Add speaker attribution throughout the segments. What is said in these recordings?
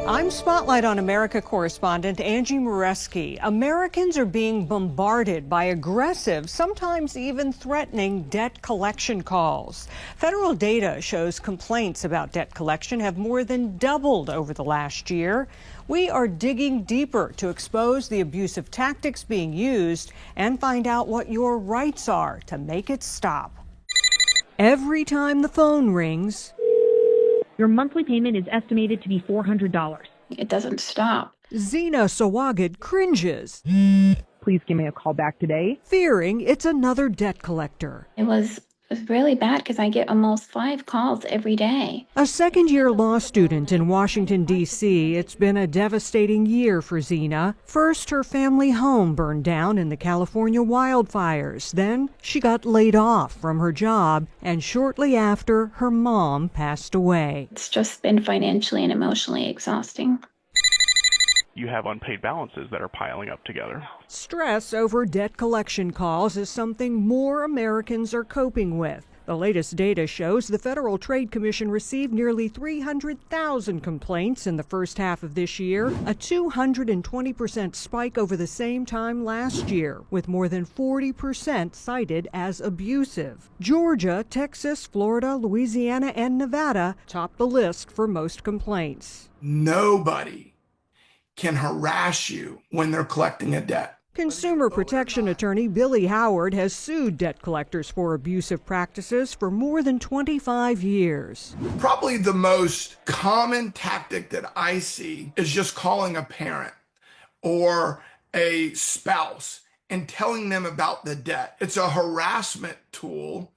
Speaker 1: I'm Spotlight on America correspondent Angie Moreschi. Americans are being bombarded by aggressive, sometimes even threatening debt collection calls. Federal data shows complaints about debt collection have more than doubled over the last year. We are digging deeper to expose the abusive tactics being used and find out what your rights are to make it stop. Every time the phone rings,
Speaker 2: your monthly payment is estimated to be $400.
Speaker 3: It doesn't stop.
Speaker 1: Zena cringes.
Speaker 2: Please give me a call back today.
Speaker 1: Fearing it's another debt collector.
Speaker 3: It was really bad because I get almost 5 calls every day.
Speaker 1: A second-year law student in Washington, D.C., it's been a devastating year for Zena. First, her family home burned down in the California wildfires. Then, she got laid off from her job, and shortly after, her mom passed away.
Speaker 3: It's just been financially and emotionally exhausting.
Speaker 4: You have unpaid balances that are piling up together.
Speaker 1: Stress over debt collection calls is something more Americans are coping with. The latest data shows the Federal Trade Commission received nearly 300,000 complaints in the first half of this year, a 220% spike over the same time last year, with more than 40% cited as abusive. Georgia, Texas, Florida, Louisiana, and Nevada top the list for most complaints.
Speaker 5: Nobody can harass you when they're collecting a debt.
Speaker 1: Consumer protection attorney Billy Howard has sued debt collectors for abusive practices for more than 25 years.
Speaker 5: Probably the most common tactic that I see is just calling a parent or a spouse and telling them about the debt. It's a harassment tool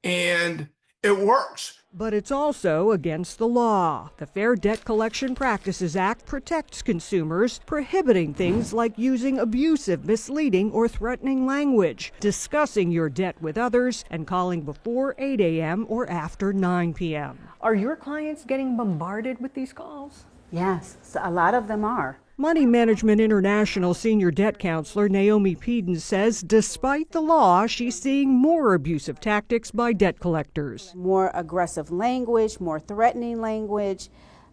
Speaker 5: and it works.
Speaker 1: But it's also against the law. The Fair Debt Collection Practices Act protects consumers, prohibiting things like using abusive, misleading, or threatening language, discussing your debt with others, and calling before 8 a.m. or after 9 p.m. Are your clients getting bombarded with these calls?
Speaker 6: Yes, so a lot of them are.
Speaker 1: Money Management International senior debt counselor Naomi Peden says despite the law, she's seeing more abusive tactics by debt collectors.
Speaker 6: More aggressive language, more threatening language.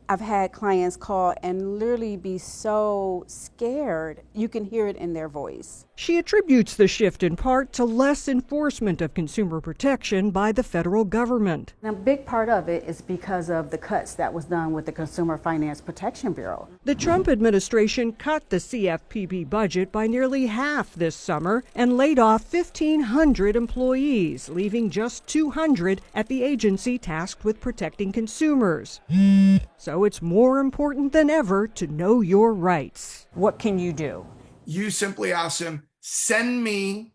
Speaker 6: I've had clients call and literally be so scared, you can hear it in their voice.
Speaker 1: She attributes the shift in part to less enforcement of consumer protection by the federal government.
Speaker 6: And a big part of it is because of the cuts that was done with the Consumer Finance Protection Bureau.
Speaker 1: The Trump administration cut the CFPB budget by nearly half this summer and laid off 1,500 employees, leaving just 200 at the agency tasked with protecting consumers. So it's more important than ever to know your rights. What can you do?
Speaker 5: You simply ask them, send me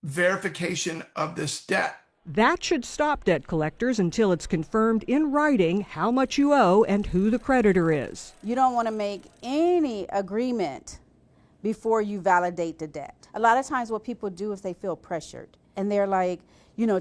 Speaker 5: verification of this debt.
Speaker 1: That should stop debt collectors until it's confirmed in writing how much you owe and who the creditor is.
Speaker 6: You don't want to make any agreement before you validate the debt. A lot of times what people do is they feel pressured and they're like,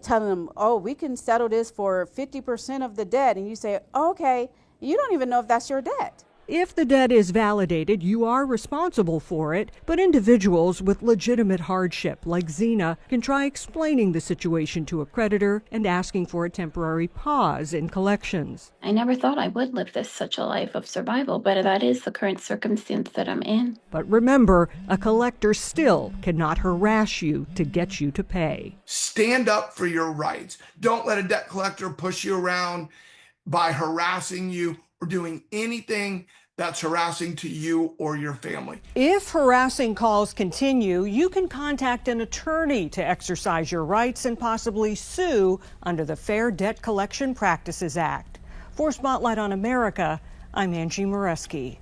Speaker 6: telling them, oh, we can settle this for 50% of the debt. And you say, oh, okay, you don't even know if that's your debt.
Speaker 1: If the debt is validated, you are responsible for it, but individuals with legitimate hardship, like Zena, can try explaining the situation to a creditor and asking for a temporary pause in collections.
Speaker 3: I never thought I would live such a life of survival, but that is the current circumstance that I'm in.
Speaker 1: But remember, a collector still cannot harass you to get you to pay.
Speaker 5: Stand up for your rights. Don't let a debt collector push you around by harassing you or doing anything that's harassing to you or your family.
Speaker 1: If harassing calls continue, you can contact an attorney to exercise your rights and possibly sue under the Fair Debt Collection Practices Act. For Spotlight on America, I'm Angie Moreschi.